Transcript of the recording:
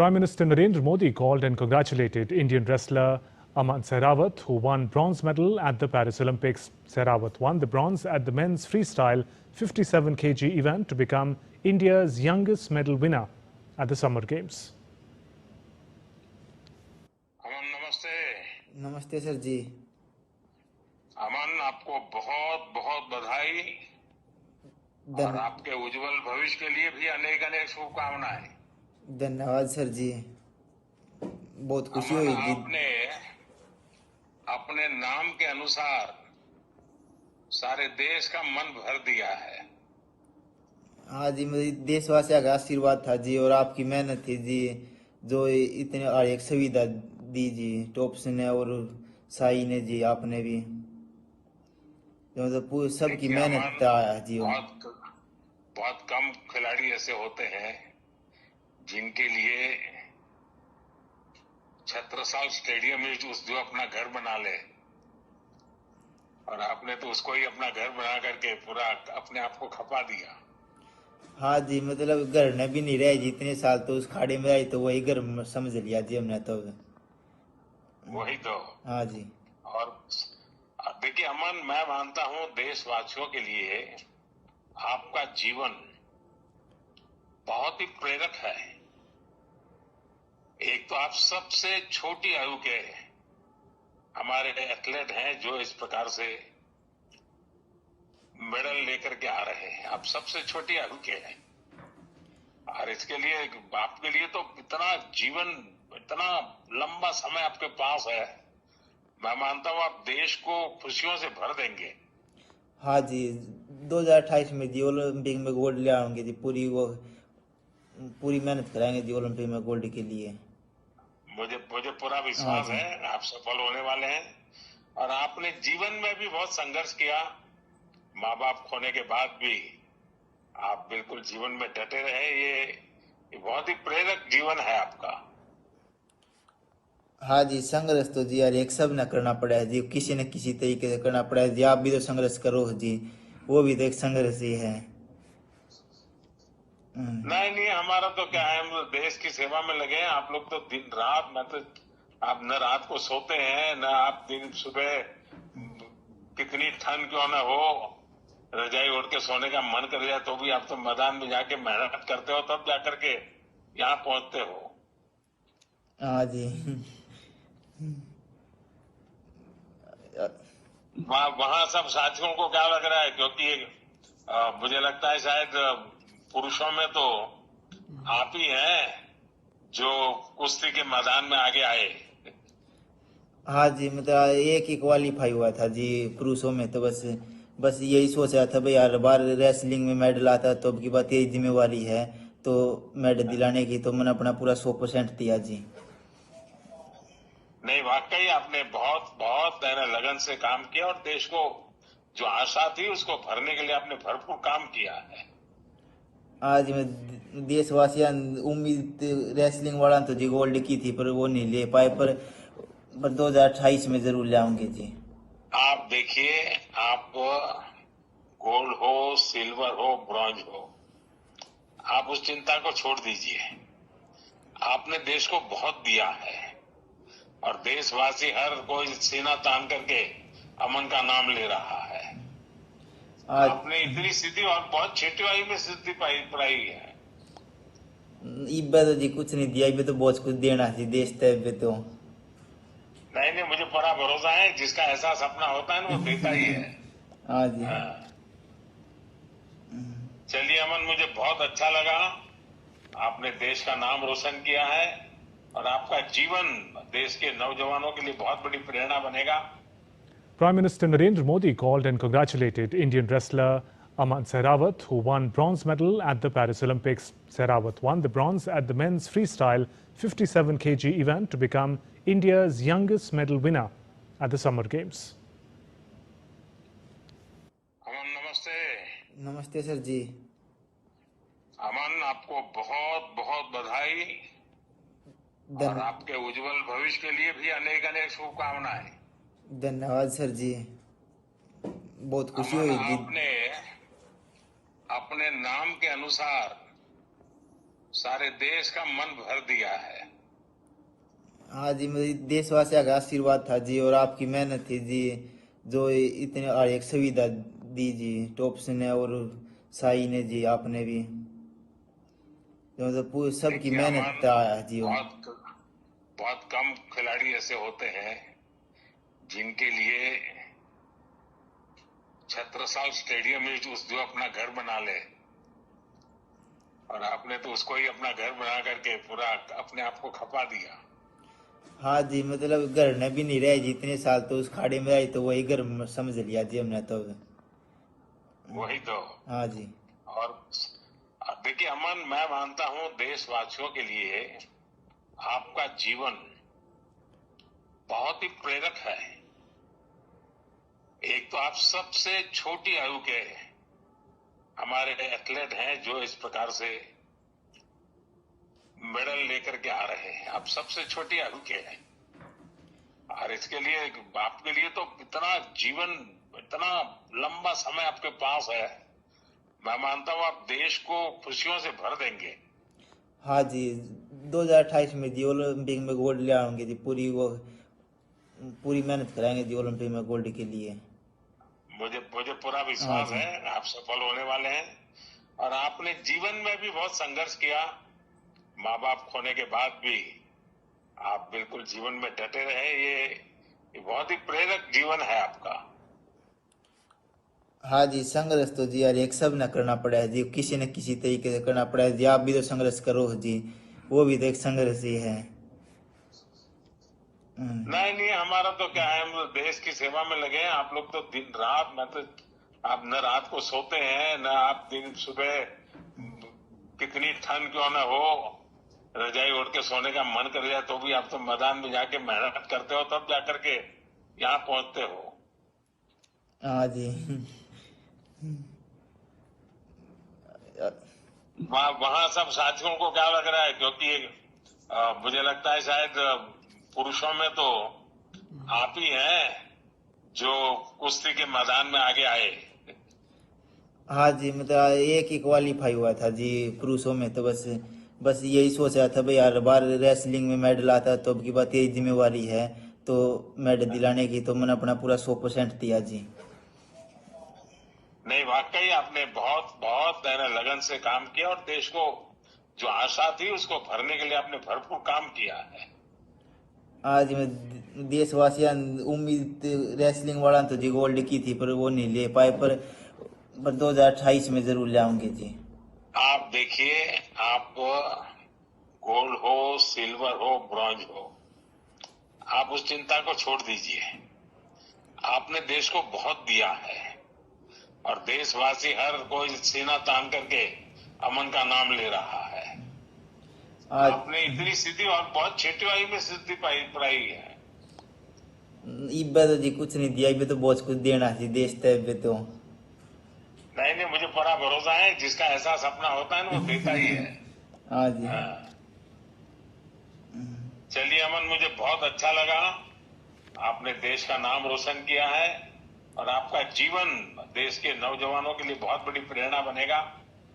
Prime Minister Narendra Modi called and congratulated Indian wrestler Aman Sehrawat, who won bronze medal at the Paris Olympics. Sehrawat won the bronze at the men's freestyle 57 kg event to become India's youngest medal winner at the Summer Games. अमन नमस्ते। नमस्ते sir जी। अमन, आपको बहुत बहुत बधाई और आपके उज्जवल भविष्य के लिए भी अनेक अनेक शुभकामनाएं। धन्यवाद सर जी, बहुत खुशी हुई जी। आपने अपने नाम के अनुसार सारे देश का मन भर दिया है। हाँ जी, मेरी देशवासियों का आशीर्वाद था जी और आपकी मेहनत थी जी, जो इतने हर एक सुविधा दी जी, टॉप्स ने और साई ने जी, आपने भी तो सबकी मेहनत था जी। बहुत कम खिलाड़ी ऐसे होते हैं जिनके लिए छत्रसाल स्टेडियम में जो अपना घर बना ले, और आपने तो उसको ही अपना घर बना करके पूरा अपने आप को खपा दिया। हाँ जी, मतलब घर ने भी नहीं रहे जी इतने साल, तो उस खाड़ी में आई तो वही घर समझ लिया जी हमने तो। वही तो। हाँ जी। और देखिए अमन, मैं मानता हूं देशवासियों के लिए आपका जीवन बहुत ही प्रेरक है। एक तो आप सबसे छोटी आयु के हमारे एथलीट हैं जो इस प्रकार से मेडल लेकर के आ रहे हैं। आप सबसे छोटी आयु के हैं और इसके लिए आपके लिए तो इतना जीवन, इतना लंबा समय आपके पास है। मैं मानता हूं आप देश को खुशियों से भर देंगे। हाँ जी, 2028 में जी ओलंपिक में गोल्ड ले आएंगे जी, पूरी मेहनत कराएंगे जी ओलंपिक में गोल्ड के लिए। मुझे पूरा विश्वास है आप सफल होने वाले हैं। और आपने जीवन में भी बहुत संघर्ष किया, माँ बाप खोने के बाद भी आप बिल्कुल जीवन में डटे रहे। ये बहुत ही प्रेरक जीवन है आपका। हाँ जी, संघर्ष तो जी यार एक सब न करना पड़ा है जी, किसी न किसी तरीके से करना पड़ा है जी। आप भी तो संघर्ष करो जी, वो भी तो एक संघर्ष ही है। नहीं, हमारा तो क्या है, हम तो देश की सेवा में लगे हैं। आप लोग तो दिन रात, मैं तो आप न रात को सोते हैं न आप दिन सुबह, कितनी ठंड क्यों न हो, रजाई ओढ़ के सोने का मन कर जाए तो भी आप तो मैदान में जाके मेहनत करते हो, तब जाकर के यहाँ पहुंचते हो। हाँ जी। वहाँ सब साथियों को क्या लग रहा है, क्योंकि मुझे लगता है शायद पुरुषों में तो आप ही हैं जो कुश्ती के मैदान में आगे आए। हाँ जी, मतलब एक ही क्वालिफाई हुआ था जी पुरुषों में, तो बस यही सोच रहा था भाई यार बार रेसलिंग में मेडल आता तो अब की बात यही जिम्मेवारी है तो मेडल दिलाने की, तो मैंने अपना पूरा 100% दिया जी। नहीं, वाकई आपने बहुत बहुत लगन से काम किया और देश को जो आशा थी उसको भरने के लिए आपने भरपूर काम किया है। आज मैं देशवासियों उम्मीद रेसलिंग वाला तो जी गोल्ड की थी पर वो नहीं ले पाए, पर 2028 में जरूर ले आऊंगे जी। आप देखिए, आप गोल्ड हो, सिल्वर हो, ब्रॉन्ज हो, आप उस चिंता को छोड़ दीजिए। आपने देश को बहुत दिया है और देशवासी हर कोई सीना तान करके अमन का नाम ले रहा है। आपने इतनी सिद्धि और बहुत छोटी आयु में सिद्धि पाई है। इब्बे तो जी कुछ नहीं दिया, इब्बे तो बहुत कुछ देना थी देश तक तो। नहीं, मुझे पूरा भरोसा है, जिसका ऐसा सपना होता है ना वो देता ही है। हाँ जी। चलिए अमन, मुझे बहुत अच्छा लगा, आपने देश का नाम रोशन किया है और आपका जीवन देश के नौजवानों के लिए बहुत बड़ी प्रेरणा बनेगा। Prime Minister Narendra Modi called and congratulated Indian wrestler Aman Sehrawat, who won bronze medal at the Paris Olympics. Sehrawat won the bronze at the men's freestyle 57 kg event to become India's youngest medal winner at the Summer Games. अमन नमस्ते। नमस्ते sir जी। अमन, आपको बहुत बहुत बधाई और आपके उज्जवल भविष्य के लिए भी अनेक अनेक शुभकामनाएं। धन्यवाद सर जी, बहुत खुशी हुई जी। आपने अपने नाम के अनुसार सारे देश का मन भर दिया है। हाँ जी, मेरी देशवासियों का आशीर्वाद था जी, और आपकी मेहनत थी जी, जो इतने हर एक सुविधा दी जी, टॉप्स ने और साई ने जी, आपने भी, जो मतलब पूरी सबकी देखिए मेहनत अमन, था जी वो। बहुत कम खिलाड़ी ऐसे होते हैं जिनके लिए छत्रसाल स्टेडियम में जो अपना घर बना ले, और आपने तो उसको ही अपना घर बना करके पूरा अपने आप को खपा दिया। हाँ जी, मतलब घर ने भी नहीं रहे जी इतने साल, तो उस खाड़ी में आई तो वही घर समझ लिया जी हमने तो। वही तो। हाँ जी। और देखिए अमन, मैं मानता हूं देशवासियों के लिए आपका जीवन बहुत ही प्रेरक है। एक तो आप सबसे छोटी आयु के हमारे एथलीट हैं जो इस प्रकार से मेडल लेकर के आ रहे हैं। आप सबसे छोटी आयु के हैं, और इसके लिए आपके लिए तो इतना जीवन, इतना लंबा समय आपके पास है। मैं मानता हूं आप देश को खुशियों से भर देंगे। हाँ जी, 2028 में जी ओलंपिक में गोल्ड ले आएंगे जी, पूरी मेहनत कराएंगे जी ओलंपिक में गोल्ड के लिए। मुझे पूरा हाँ विश्वास जी। है आप सफल होने वाले हैं। और आपने जीवन में भी बहुत संघर्ष किया, माँ बाप खोने के बाद भी आप बिल्कुल जीवन में डटे रहे। ये बहुत ही प्रेरक जीवन है आपका। हाँ जी, संघर्ष तो जी यार एक सब न करना पड़ा है जी, किसी न किसी तरीके से करना पड़ा है जी, आप भी तो संघर्ष करो जी, वो भी तो एक संघर्ष ही है। नहीं नहीं, हमारा तो क्या है, हम तो देश की सेवा में लगे हैं। आप लोग तो दिन रात, मैं तो, आप न रात को सोते हैं न आप दिन सुबह, कितनी ठंड क्यों न हो, रजाई ओढ़ के सोने का मन कर जाए तो भी आप तो मैदान में जाके मेहनत करते हो, तब जाकर के यहाँ पहुंचते हो। हाँ जी। वहां सब साथियों को क्या लग रहा है, क्योंकि मुझे लगता है शायद पुरुषों में तो आप ही हैं जो कुश्ती के मैदान में आगे आए। हाँ जी, मतलब एक ही क्वालिफाई हुआ था जी पुरुषों में, तो बस यही सोच रहा था भाई हर बार रेसलिंग में मेडल आता, तो अब की बात यही जिम्मेवारी है, तो मेडल दिलाने की, तो मैंने अपना पूरा 100% दिया जी। नहीं, वाकई आपने बहुत बहुत लगन से काम किया, और देश को जो आशा थी उसको भरने के लिए आपने भरपूर काम किया है। आज मैं देशवासियां उम्मीद रेसलिंग वाला तो जी गोल्ड की थी, पर वो नहीं ले पाए, पर 2028 में जरूर ले आऊंगे जी। आप देखिए, आप गोल्ड हो, सिल्वर हो, ब्रॉन्ज हो, आप उस चिंता को छोड़ दीजिए। आपने देश को बहुत दिया है, और देशवासी हर कोई सीना तान करके अमन का नाम ले रहा है। आज आपने इतनी सिद्धि, और बहुत छोटी आयु में सिद्धि पाई है। इब्बे तो जी कुछ नहीं दिया, इब्बे तो बहुत कुछ देना जी देश तय पे तो। नहीं नहीं, मुझे पूरा भरोसा है, जिसका ऐसा सपना होता है ना वो देता ही है। हाँ जी। हाँ। चलिए अमन, मुझे बहुत अच्छा लगा, आपने देश का नाम रोशन किया है, और आपका जीवन देश के नौजवानों के लिए बहुत बड़ी प्रेरणा बनेगा।